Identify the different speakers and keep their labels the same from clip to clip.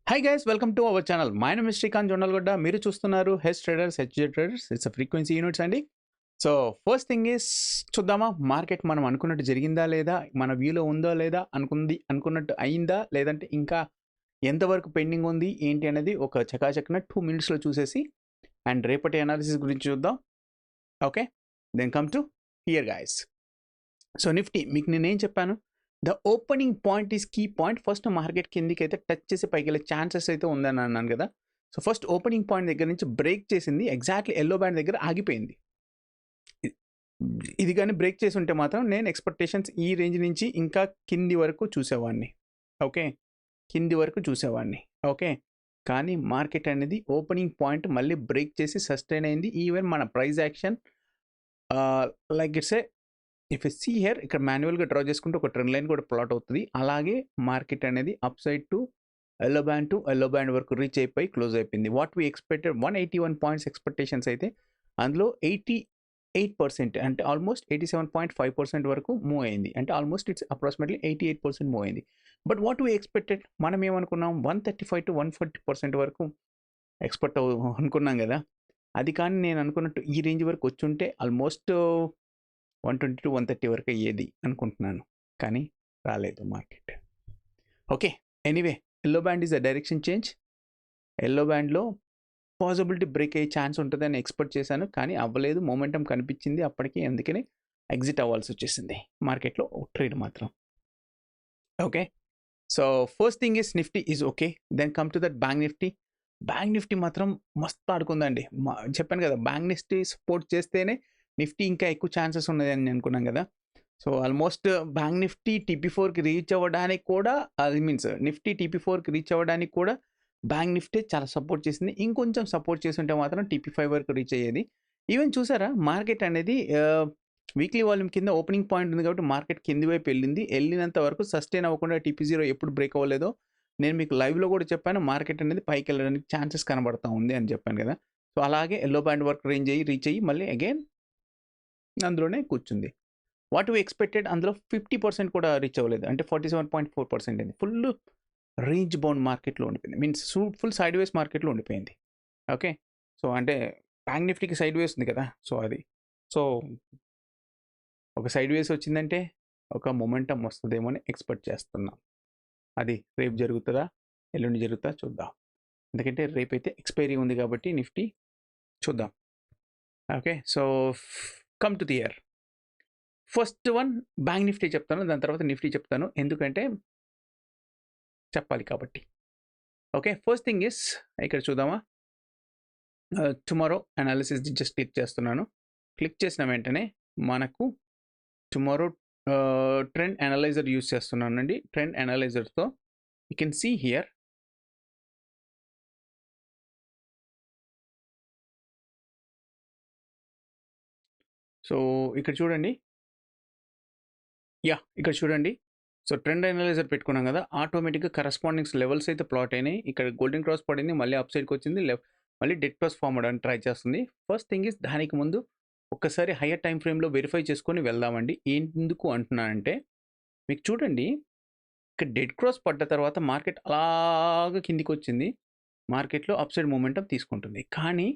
Speaker 1: Hi guys, welcome to our channel. My name is Srikanth Jonalgodda. మీరు చూస్తున్నారు H traders it's a frequency units అండి. So first thing is చూద్దామా market మనం అనుకున్నట్టు జరిగిందా లేదా, మన వ్యూలో ఉందా లేదా, అనుకున్నట్టు అయిందా లేదంటే ఇంకా ఎంతవరకు పెండింగ్ ఉంది ఏంటి అనేది ఒక చకాచక్న 2 minutesలో చూసేసి అండ్ రేపటి అనాలిసిస్ గురించి చూద్దాం. Okay, then come to here guys. So Nifty మీకు నేనేం చెప్పాను, the opening point is key point. First market కిందికి అయితే టచ్ చేసి పైకి వెళ్ళే ఛాన్సెస్ అయితే ఉందని అన్నాను కదా. సో ఫస్ట్ ఓపెనింగ్ పాయింట్ దగ్గర నుంచి బ్రేక్ చేసింది, ఎగ్జాక్ట్లీ ఎల్లో బ్యాండ్ దగ్గర ఆగిపోయింది. ఇది కానీ బ్రేక్ చేసి ఉంటే మాత్రం నేను ఎక్స్పెక్టేషన్స్ ఈ రేంజ్ నుంచి ఇంకా కింది వరకు చూసేవాడిని. ఓకే, కింది వరకు చూసేవాడిని. ఓకే, కానీ మార్కెట్ అనేది ఓపెనింగ్ పాయింట్ మళ్ళీ బ్రేక్ చేసి సస్టైన్ అయింది. ఈవెన్ మన price action like it's a if see here ఇక్కడ మాన్యువల్గా డ్రా చేసుకుంటే ఒక ట్రెండ్ లైన్ కూడా ప్లాట్ అవుతుంది. అలాగే మార్కెట్ అనేది up side to yellow band వరకు రీచ్ అయిపోయి క్లోజ్ అయిపోయింది. What we expected 181 points expectations అయితే అందులో 88% అంటే ఆల్మోస్ట్ 87.5% వరకు మూవ్ అయింది. అంటే ఆల్మోస్ట్ ఇట్స్ అప్రాక్సిమేట్లీ 88% మూవ్ అయింది. బట్ వాట్ వీ ఎక్స్పెక్టెడ్, మనం ఏమనుకున్నాం 135 to 140% వరకు ఎక్స్పెక్ట్ అనుకున్నాం కదా. అది కానీ నేను అనుకున్నట్టు ఈ రేంజ్ వరకు వచ్చి ఉంటే ఆల్మోస్ట్ 120 to 130 వరకు అయ్యేది అనుకుంటున్నాను, కానీ రాలేదు market. Okay, anyway yellow band is a direction change. Yellow బ్యాండ్లో పాసిబిలిటీ బ్రేక్ అయ్యే ఛాన్స్ ఉంటుందని ఎక్స్పెక్ట్ చేశాను, కానీ అవ్వలేదు. మొమెంటం కనిపించింది అప్పటికి, అందుకని ఎగ్జిట్ అవ్వాల్సి వచ్చేసింది మార్కెట్లో ట్రేడ్ మాత్రం. Okay, so first thing is Nifty is okay. Then come to that bank Nifty. Bank Nifty మాత్రం మస్తు ఆడుకుందండి. చెప్పాను కదా, బ్యాంక్ నిఫ్టీ సపోర్ట్ చేస్తేనే నిఫ్టీ ఇంకా ఎక్కువ ఛాన్సెస్ ఉన్నదని అనుకున్నాం కదా. సో ఆల్మోస్ట్ బ్యాంక్ నిఫ్టీ TP4కి రీచ్ అవ్వడానికి కూడా, అది మీన్స్ నిఫ్టీ TP4కి రీచ్ అవ్వడానికి కూడా బ్యాంక్ నిఫ్టీ చాలా సపోర్ట్ చేసింది. ఇంకొంచెం సపోర్ట్ చేస్తుంటే మాత్రం TP5 వరకు రీచ్ అయ్యేది. ఈవెన్ చూసారా, మార్కెట్ అనేది వీక్లీ వాల్యూమ్ కింద ఓపెనింగ్ పాయింట్ ఉంది కాబట్టి మార్కెట్ కింది వైపు వెళ్ళినంత వరకు సస్టైన్ అవ్వకుండా TP0 ఎప్పుడు బ్రేక్ అవ్వలేదో నేను మీకు లైవ్లో కూడా చెప్పాను. మార్కెట్ అనేది పైకి వెళ్ళడానికి ఛాన్సెస్ కనబడతా ఉంది అని చెప్పాను కదా. సో అలాగే ఎల్లో బ్యాండ్ వరకు రీచ్ అయ్యి మళ్ళీ అగైన్ అందులోనే కూర్చుంది. వాట్ వీ ఎక్స్పెక్టెడ్ అందులో 50% కూడా రీచ్ అవ్వలేదు, అంటే 47.4% అయింది. ఫుల్ రేంజ్ బౌండ్ మార్కెట్లో ఉండిపోయింది, మీన్స్ ఫుల్ సైడ్ వేస్ మార్కెట్లో ఉండిపోయింది. ఓకే, సో అంటే బ్యాంక్ నిఫ్టీకి సైడ్ వేస్ ఉంది కదా, సో అది సో ఒక సైడ్ వేస్ వచ్చిందంటే ఒక మొమెంటం వస్తుందేమో అని ఎక్స్పెక్ట్ చేస్తున్నాం. అది రేపు జరుగుతుందా ఎల్లుండి జరుగుతుందా చూద్దాం, ఎందుకంటే రేపు అయితే ఎక్స్పైరీ ఉంది కాబట్టి నిఫ్టీ చూద్దాం. Okay, so come to the year. First one bank Nifty చెప్తాను, దాని తర్వాత నిఫ్టీ చెప్తాను, ఎందుకంటే చెప్పాలి కాబట్టి. ఓకే, ఫస్ట్ థింగ్ ఇస్ ఇక్కడ చూద్దామా, టుమారో అనాలిసిస్ జస్ట్ క్లిక్ చేస్తున్నాను. క్లిక్ చేసిన వెంటనే మనకు టుమారో ట్రెండ్ అనలైజర్ యూస్ చేస్తున్నానండి. ట్రెండ్ అనలైజర్తో you can see here so ఇక్కడ చూడండి, ఇక్కడ చూడండి. సో ట్రెండ్ అనలైజర్ పెట్టుకున్నాం కదా, ఆటోమేటిక్గా కరస్పాండింగ్స్ లెవెల్స్ అయితే ప్లాట్ అయినాయి. ఇక్కడ గోల్డెన్ క్రాస్ పడింది, మళ్ళీ అప్ సైడ్కి వచ్చింది, మళ్ళీ డెడ్ క్రాస్ ఫామ్ అవడానికి ట్రై చేస్తుంది. ఫస్ట్ థింగ్ ఇస్ దానికి ముందు ఒక్కసారి హయ్యర్ టైం ఫ్రేమ్లో వెరిఫై చేసుకొని వెళ్దామండి. ఎందుకు అంటున్నానంటే మీకు చూడండి, ఇక్కడ డెడ్ క్రాస్ పడ్డ తర్వాత మార్కెట్ అలాగా కిందికి వచ్చింది. మార్కెట్లో అప్ సైడ్ మూమెంటం తీసుకుంటుంది. కానీ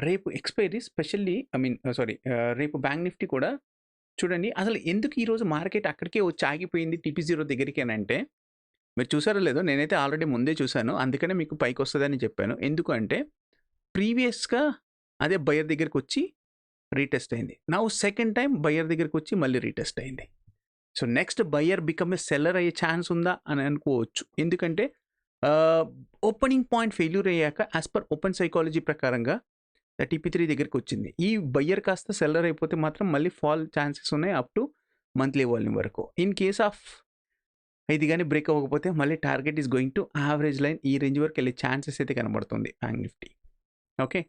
Speaker 1: రేపు ఎక్స్పైరీ స్పెషల్లీ రేపు బ్యాంక్ నిఫ్టీ కూడా చూడండి, అసలు ఎందుకు ఈరోజు మార్కెట్ అక్కడికే వచ్చి ఆగిపోయింది TP0 దగ్గరికి అని అంటే, మీరు చూసారో లేదో, నేనైతే ఆల్రెడీ ముందే చూశాను, అందుకనే మీకు పైకి వస్తుందని చెప్పాను. ఎందుకు అంటే ప్రీవియస్గా అదే బయర్ దగ్గరికి వచ్చి రీటెస్ట్ అయింది. నౌ సెకండ్ టైం బయర్ దగ్గరికి వచ్చి మళ్ళీ రీటెస్ట్ అయింది. So next buyer become a seller అయ్యే ఛాన్స్ ఉందా అని అనుకోవచ్చు. ఎందుకంటే ఓపెనింగ్ పాయింట్ ఫెయిల్యూర్ అయ్యాక యాజ్ పర్ ఓపెన్ సైకాలజీ ప్రకారంగా TP3 దగ్గరికి వచ్చింది. ఈ బయ్యర్ కాస్త సెల్లర్ అయిపోతే మాత్రం మళ్ళీ ఫాల్ ఛాన్సెస్ ఉన్నాయి అప్ టు మంత్లీ వాల్యూమ్ వరకు. ఇన్ కేస్ ఆఫ్ ఇది కానీ బ్రేక్ అవ్వకపోతే మళ్ళీ target is going to average line, ఈ రేంజ్ వరకు వెళ్ళే ఛాన్సెస్ అయితే కనబడుతుంది బ్యాంక్ నిఫ్టీ. ఓకే,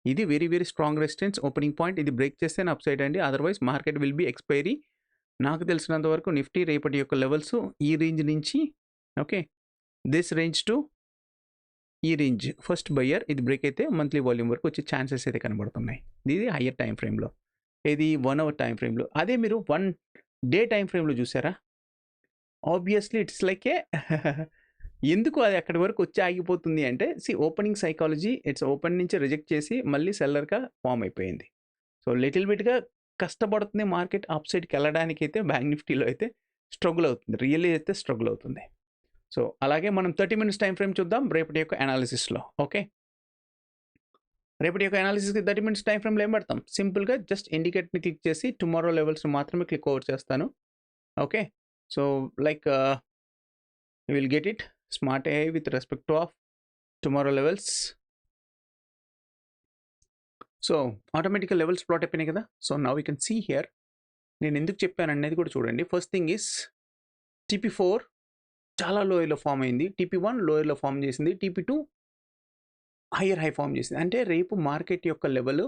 Speaker 1: ఇది very very strong resistance opening point. ఇది బ్రేక్ చేస్తేనే అప్ సైడ్ అండి, otherwise market will be expiry. నాకు తెలిసినంత వరకు నిఫ్టీ రేపటి యొక్క లెవెల్స్ ఈ రేంజ్ నుంచి, ఓకే, దిస్ రేంజ్ టు ఈ రేంజ్ ఫస్ట్ బయ్యర్, ఇది బ్రేక్ అయితే మంత్లీ వాల్యూమ్ వరకు వచ్చే ఛాన్సెస్ అయితే కనబడుతున్నాయి. ఇది హయ్యర్ టైం ఫ్రేమ్లో, ఇది 1 hour టైం ఫ్రేమ్లో. అదే మీరు 1 day టైం ఫ్రేమ్లో చూసారా, ఆబ్వియస్లీ ఇట్స్ లైక్ ఏ ఎందుకు అది అక్కడి వరకు వచ్చి ఆగిపోతుంది అంటే ఓపెనింగ్ సైకాలజీ ఇట్స్ ఓపెన్ నుంచి రిజెక్ట్ చేసి మళ్ళీ సెల్లర్గా ఫామ్ అయిపోయింది. సో లిటిల్ బిట్గా కష్టపడుతుంది మార్కెట్ అప్ సైడ్కి వెళ్ళడానికి. అయితే బ్యాంక్ నిఫ్టీలో అయితే స్ట్రగుల్ అవుతుంది, రియల్లీ అయితే స్ట్రగుల్ అవుతుంది. సో అలాగే మనం 30 మినిట్స్ టైం ఫ్రేమ్ చూద్దాం రేపటి యొక్క అనాలిసిస్లో. ఓకే, రేపటి యొక్క అనాలిసిస్కి 30 మినిట్స్ టైం ఫ్రేమ్లో ఏం పెడతాం, సింపుల్గా జస్ట్ ఇండికేటర్ని క్లిక్ చేసి టుమారో లెవెల్స్ మాత్రమే క్లిక్ ఓవర్ చేస్తాను. Okay, so like you will get it smart AI with respect to of tomorrow levels. So ఆటోమేటిక్గా లెవెల్స్ ప్లాట్ అయిపోయినాయి కదా. So now you can see here నేను ఎందుకు చెప్పాను అనేది కూడా చూడండి. ఫస్ట్ థింగ్ ఈస్ TP4 చాలా లోయర్లో ఫామ్ అయింది, TP1 లోయర్లో ఫామ్ చేసింది, TP2 హయ్యర్ హై ఫామ్ చేసింది. అంటే రేపు మార్కెట్ యొక్క లెవెల్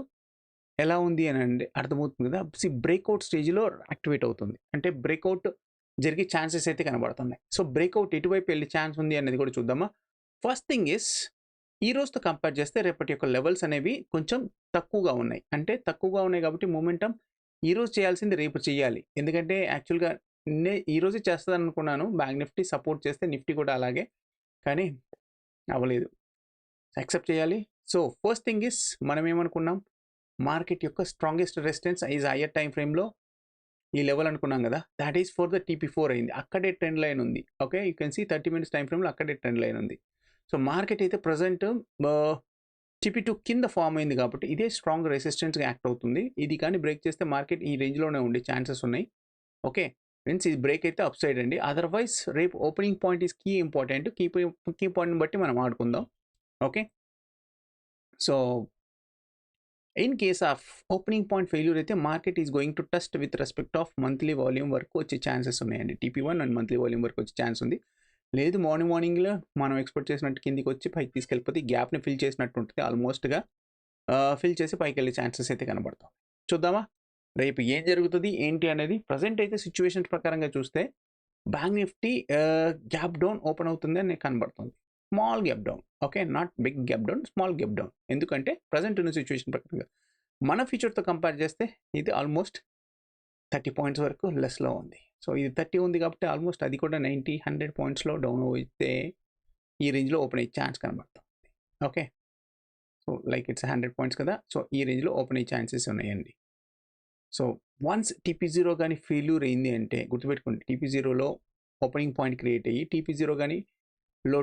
Speaker 1: ఎలా ఉంది అని అంటే అర్థమవుతుంది కదా. బ్రేక్అవుట్ స్టేజ్లో యాక్టివేట్ అవుతుంది, అంటే బ్రేక్అవుట్ జరిగే ఛాన్సెస్ అయితే కనబడుతున్నాయి. సో బ్రేక్అవుట్ ఎటువైపు వెళ్ళే ఛాన్స్ ఉంది అనేది కూడా చూద్దామా. ఫస్ట్ థింగ్ ఇస్ ఈ రోజుతో కంపేర్ చేస్తే రేపటి యొక్క లెవెల్స్ అనేవి కొంచెం తక్కువగా ఉన్నాయి. అంటే తక్కువగా ఉన్నాయి కాబట్టి మూమెంటం ఈరోజు చేయాల్సింది రేపు చేయాలి. ఎందుకంటే యాక్చువల్గా ఈరోజే చేస్తుంది అనుకున్నాను, బ్యాంక్ నిఫ్టీ సపోర్ట్ చేస్తే నిఫ్టీ కూడా అలాగే, కానీ అవ్వలేదు, యాక్సెప్ట్ చేయాలి. సో ఫస్ట్ థింగ్ ఇస్ మనం ఏమనుకున్నాం, మార్కెట్ యొక్క strongest resistance is higher time ఫ్రేమ్లో ఈ లెవెల్ అనుకున్నాం కదా, that is for the TP4 అయింది, అక్కడే ట్రెండ్ లైన్ ఉంది. Okay, you can see 30 minutes time ఫ్రేమ్లో అక్కడే ట్రెండ్ లైన్ ఉంది. సో మార్కెట్ అయితే ప్రజెంట్ TP2 కింద ఫామ్ అయింది కాబట్టి ఇదే స్ట్రాంగ్ రెసిస్టెన్స్గా యాక్ట్ అవుతుంది. ఇది కానీ బ్రేక్ చేస్తే మార్కెట్ ఈ రేంజ్లోనే ఉండే ఛాన్సెస్ ఉన్నాయి. ఓకే ఫ్రెండ్స్, ఇది బ్రేక్ అయితే అప్ సైడ్ అండి. అదర్వైజ్ రేపు opening point is key important, key పాయింట్ని బట్టి మనం ఆడుకుందాం. Okay, so in case of opening point failure అయితే market is going to test with respect of monthly volume వరకు వచ్చే ఛాన్సెస్ ఉన్నాయండి. TP1 అండ్ మంత్లీ వాల్యూమ్ వరకు వచ్చే ఛాన్స్ ఉంది. లేదు మార్నింగ్లో మనం ఎక్స్పెక్ట్ చేసినట్టు కిందికి వచ్చి పైకి తీసుకెళ్ళిపోతే గ్యాప్ని ఫిల్ చేసినట్టు ఉంటుంది, ఆల్మోస్ట్గా ఫిల్ చేసి పైకి వెళ్ళే ఛాన్సెస్ అయితే కనబడతాం. చూద్దామా రేపు ఏం జరుగుతుంది ఏంటి అనేది. ప్రజెంట్ అయితే సిచ్యువేషన్ ప్రకారంగా చూస్తే bank Nifty gap down open అవుతుంది అని కనబడుతుంది, small gap down. Okay, not big gap down, small gap down. ఎందుకంటే ప్రజెంట్ ఉన్న సిచ్యువేషన్ ప్రకారంగా మన ఫ్యూచర్తో కంపేర్ చేస్తే ఇది ఆల్మోస్ట్ 30 పాయింట్స్ వరకు లెస్లో ఉంది. సో ఇది 30 ఉంది కాబట్టి ఆల్మోస్ట్ అది కూడా 90-100 పాయింట్స్లో డౌన్ అయితే ఈ రేంజ్లో ఓపెన్ అయ్యే ఛాన్స్ కనబడుతుంది. Okay, so like it's 100 points కదా, సో ఈ రేంజ్లో ఓపెన్ అయ్యే ఛాన్సెస్ ఉన్నాయండి. సో వన్స్ TP0 కానీ ఫెయిల్యూర్ అయింది అంటే గుర్తుపెట్టుకోండి, TP0లో ఓపెనింగ్ పాయింట్ క్రియేట్ అయ్యి TP0 కానీ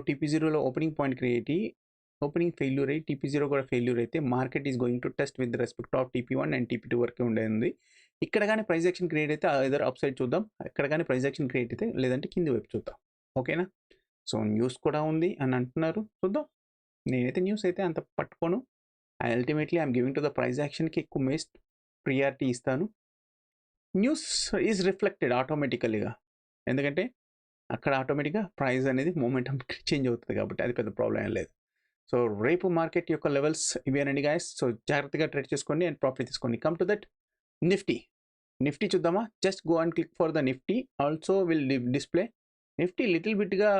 Speaker 1: TP0లో ఓపెనింగ్ పాయింట్ క్రియేట్ అయ్యి ఓపెనింగ్ ఫెయిల్యూర్ అయ్యి TP0 కూడా ఫెయిల్యూర్ అయితే market is going to test with respect of TP1 and TP2 వరకే ఉండేది. ఇక్కడ కానీ ప్రైస్ యాక్షన్ క్రియేట్ అయితే ఎదర్ అప్ సైడ్ చూద్దాం, ఇక్కడ కానీ ప్రైస్ యాక్షన్ క్రియేట్ అయితే లేదంటే కింది వైపు చూద్దాం. ఓకేనా, సో న్యూస్ కూడా ఉంది అని అంటున్నారు, చూద్దాం. నేనైతే న్యూస్ అయితే అంత పట్టుకోను, ultimately I'm giving to the price యాక్షన్కి ఎక్కువ మోస్ట్ ప్రియారిటీ ఇస్తాను. న్యూస్ ఈజ్ రిఫ్లెక్టెడ్ ఆటోమేటికల్గా, ఎందుకంటే అక్కడ ఆటోమేటిక్గా ప్రైస్ అనేది మూమెంటం చేంజ్ అవుతుంది కాబట్టి అది పెద్ద ప్రాబ్లం ఏం లేదు. సో రేపు మార్కెట్ యొక్క లెవెల్స్ ఇవేనండి గాయస్. సో జాగ్రత్తగా ట్రేడ్ చేసుకోండి అండ్ ప్రాఫిట్ తీసుకోండి. కమ్ టు దట్ నిఫ్టీ చూద్దామా. Just go and click for the Nifty, also will display. Nifty little బిట్గా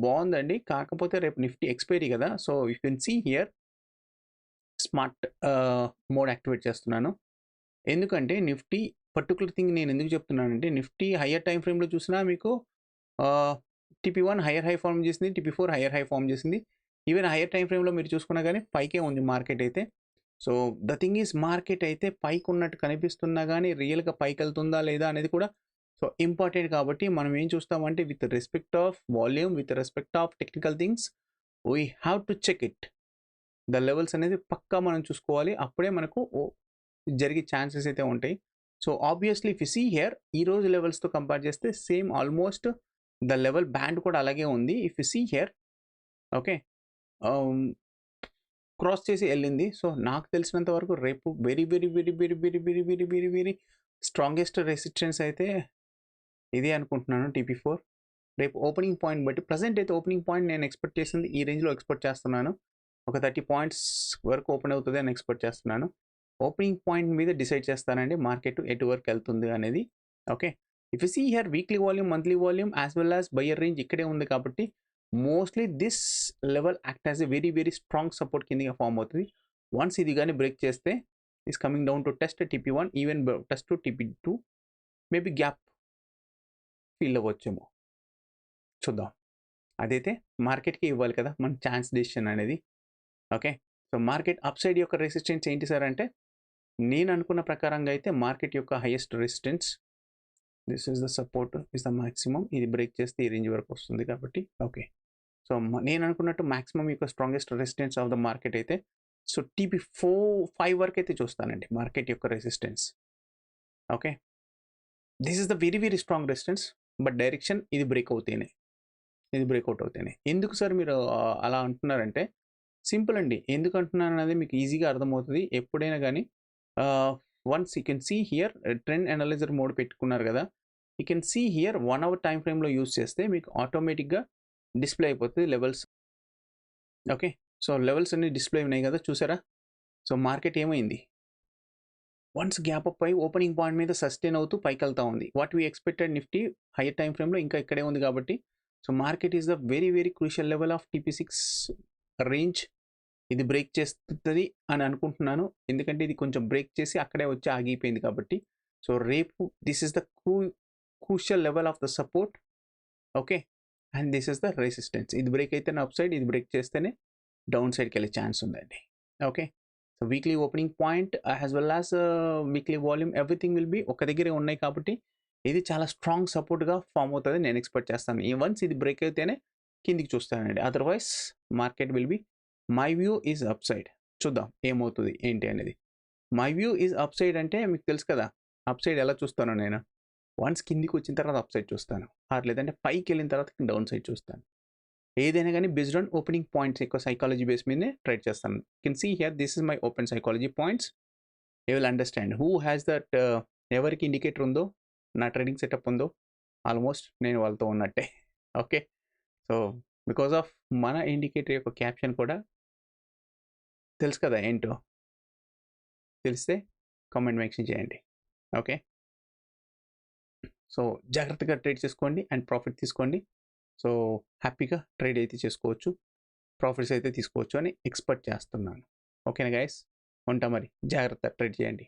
Speaker 1: బాగుందండి, కాకపోతే రేపు నిఫ్టీ ఎక్స్పైరీ కదా. So you can see here smart mode activate చేస్తున్నాను. ఎందుకంటే నిఫ్టీ పర్టికులర్ థింగ్ నేను ఎందుకు చెప్తున్నానంటే, నిఫ్టీ హయ్యర్ టైం ఫ్రేమ్లో చూసినా మీకు TP1 హయ్యర్ హై ఫార్మ్ చేసింది, TP4 హయ్యర్ హై ఫార్మ్ చేసింది. ఈవెన్ హయ్యర్ టైం ఫ్రేమ్లో మీరు చూసుకున్నా కానీ పైకే ఉంది మార్కెట్ అయితే. So the thing is market అయితే పైకి ఉన్నట్టు కనిపిస్తున్నా కానీ రియల్గా పైకి వెళ్తుందా లేదా అనేది కూడా సో ఇంపార్టెంట్. కాబట్టి మనం ఏం చూస్తామంటే with respect of volume, with respect of technical things we have to check it. The levels అనేది పక్కా మనం చూసుకోవాలి, అప్పుడే మనకు జరిగే ఛాన్సెస్ అయితే ఉంటాయి. So obviously if you see here ఈ రోజు లెవెల్స్తో కంపేర్ చేస్తే same almost the level band కూడా అలాగే ఉంది. If you see here okay cross చేసి వెళ్ళింది. సో నాకు తెలిసినంత వరకు రేపు very very very very very very very very very strongest resistance అయితే ఇదే అనుకుంటున్నాను, TP4. రేపు ఓపెనింగ్ పాయింట్ బట్టి ప్రజెంట్ అయితే ఓపెనింగ్ పాయింట్ నేను ఎక్స్పెక్ట్ చేసింది ఈ రేంజ్లో ఎక్స్పెక్ట్ చేస్తున్నాను. ఒక 30 పాయింట్స్ వరకు ఓపెన్ అవుతుంది అని ఎక్స్పెక్ట్ చేస్తున్నాను. ఓపెనింగ్ పాయింట్ మీద డిసైడ్ చేస్తానండి మార్కెట్ ఎటు వరకు వెళ్తుంది అనేది. Okay, if you see here weekly volume, monthly volume as well as buyer range ఇక్కడే ఉంది కాబట్టి mostly this level act as a very very strong support కిందగా ఫామ్ అవుతుంది. వన్స్ ఇది కానీ బ్రేక్ చేస్తే is coming down to test TP1, even test to TP2, maybe gap fill అవ్వచ్చేమో, చూద్దాం. అదైతే మార్కెట్కి ఇవ్వాలి కదా మన ఛాన్స్ డెసిషన్ అనేది. Okay, so market up side యొక్క రెసిస్టెన్స్ ఏంటి సార్ అంటే, నేను అనుకున్న ప్రకారంగా అయితే మార్కెట్ యొక్క highest resistance, this is the support is the maximum. ఇది బ్రేక్ చేస్తే ఈ రేంజ్ వరకు వస్తుంది కాబట్టి ఓకే. సో నేను అనుకున్నట్టు మాక్సిమం యొక్క strongest resistance of the market అయితే, సో టీపీ 4-5 వరకు అయితే చూస్తానండి మార్కెట్ యొక్క resistance. Okay, this is the very very strong resistance, but direction ఇది బ్రేక్అవుట్ అవుతేనే. ఎందుకు సార్ మీరు అలా అంటున్నారంటే, సింపుల్ అండి. ఎందుకు అంటున్నాను అనేది మీకు ఈజీగా అర్థమవుతుంది. ఎప్పుడైనా కానీ once you can see here trend analyser mode పెట్టుకున్నారు కదా, you can see here 1 hour time ఫ్రేమ్లో యూజ్ చేస్తే మీకు ఆటోమేటిక్గా డిస్ప్లే అయిపోతుంది లెవెల్స్. ఓకే, సో లెవెల్స్ అన్ని డిస్ప్లే ఉన్నాయి కదా, చూసారా? సో మార్కెట్ ఏమైంది, వన్స్ గ్యాప్ అప్ అయి ఓపెనింగ్ పాయింట్ మీద సస్టైన్ అవుతూ పైకి వెళ్తా ఉంది. What we expected Nifty higher time ఫ్రేమ్లో ఇంకా ఇక్కడే ఉంది కాబట్టి, so market is the very very crucial level of TP6 range. ఇది బ్రేక్ చేస్తుంది అని అనుకుంటున్నాను, ఎందుకంటే ఇది కొంచెం బ్రేక్ చేసి అక్కడే వచ్చి ఆగిపోయింది కాబట్టి. సో రేపు this is the crucial level of the support. Okay, and this is the resistance. ఇది బ్రేక్ అయితేనే అప్ సైడ్, ఇది బ్రేక్ చేస్తేనే డౌన్ సైడ్కి వెళ్ళే ఛాన్స్ ఉందండి. Okay, so weekly opening point as well as weekly volume everything will be ఒక దగ్గరే ఉన్నాయి కాబట్టి ఇది చాలా స్ట్రాంగ్ సపోర్ట్గా ఫామ్ అవుతుంది నేను ఎక్స్పెక్ట్ చేస్తాను. ఈ వన్స్ ఇది బ్రేక్ అయితేనే కిందికి చూస్తానండి, otherwise market will be, my view is up side. చూద్దాం ఏమవుతుంది ఏంటి అనేది. My view is up side అంటే మీకు తెలుసు కదా, అప్ సైడ్ ఎలా చూస్తాను నేను, వన్స్ కిందికి వచ్చిన తర్వాత అప్ సైడ్ చూస్తాను, లేదంటే పైకి వెళ్ళిన తర్వాత డౌన్ సైడ్ చూస్తాను. ఏదైనా కానీ బేస్డ్ ఆన్ ఓపెనింగ్ పాయింట్స్ ఎక్కువ సైకాలజీ బేస్ మీదనే ట్రేడ్ చేస్తాను. Can see here this is my open psychology points. You will understand who has that, ఎవరికి ఇండికేటర్ ఉందో, నా ట్రేడింగ్ సెటప్ ఉందో, ఆల్మోస్ట్ నేను వాళ్ళతో ఉన్నట్టే. ఓకే, సో బికాస్ ఆఫ్ మన ఇండికేటర్ యొక్క క్యాప్షన్ కూడా తెలుసు కదా ఏంటో, తెలిస్తే కామెంట్ మెన్షన్ చేయండి. ఓకే, సో జాగ్రత్తగా ట్రేడ్ చేసుకోండి అండ్ ప్రాఫిట్ తీసుకోండి. సో హ్యాపీగా ట్రేడ్ అయితే చేసుకోవచ్చు, ప్రాఫిట్స్ అయితే తీసుకోవచ్చు అని ఎక్స్పెక్ట్ చేస్తున్నాను. ఓకేనా గైస్, ఉంటా మరి, జాగ్రత్త ట్రేడ్ చేయండి.